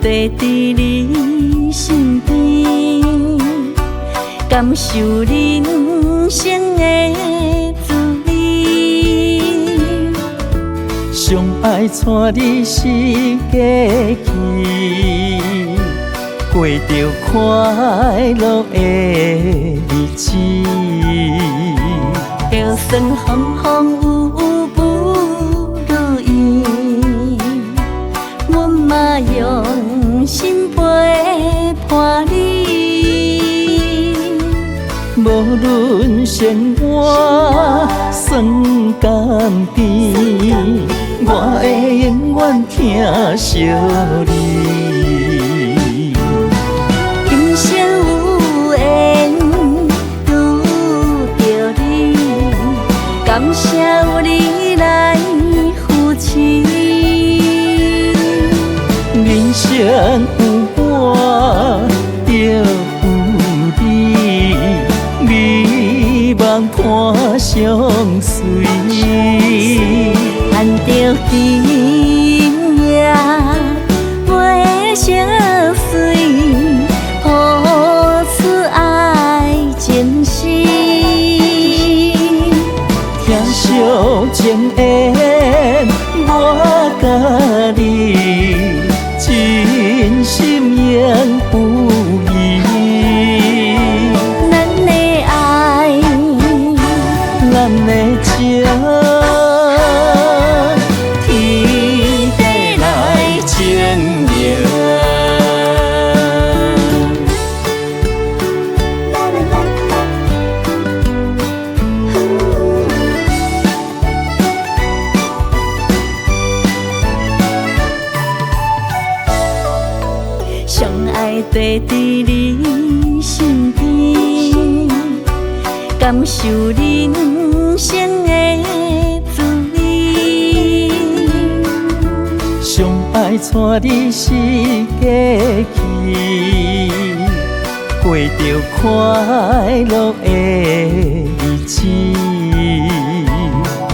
地伫你身边，感受人生的滋味。上爱带你是假期，过着快乐的日子。就算风风雨雨不如意，阮嘛用心陪伴你。无论生活酸甘甜，我会永远疼惜你。今生有缘遇着你，感谢有你来扶持。人生有我就有你，美梦伴相随。盼着今夜袂相随，付出爱真心。听惜情缘，我甲你真心永不移。咱的爱，咱的情，天地来证明。上爱地伫你身边，感受人生的滋味。上爱带你是假期，过着快乐的日子。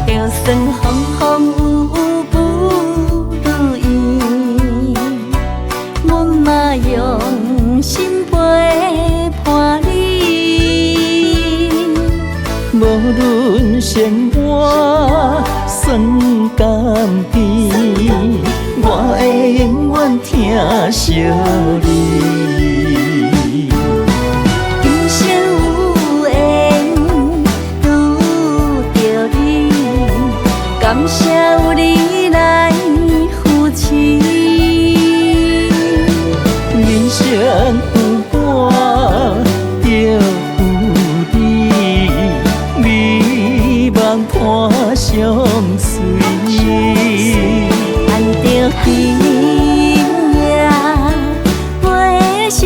就算风风雨雨不如意，阮嘛用心陪伴你。无论生活酸甘甜，我会永远疼惜你。今生有缘遇着你，感谢有你来扶持。人生有我就有你，美梦伴相随。盼着今夜袂相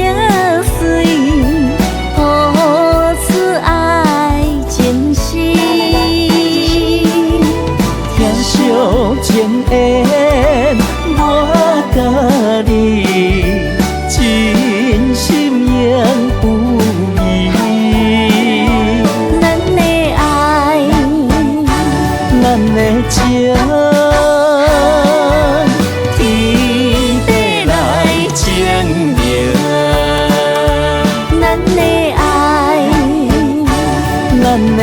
随，付出爱真心。听惜情缘，我甲你真心永不移。咱的爱，咱的情，天地来证明。咱的爱，咱的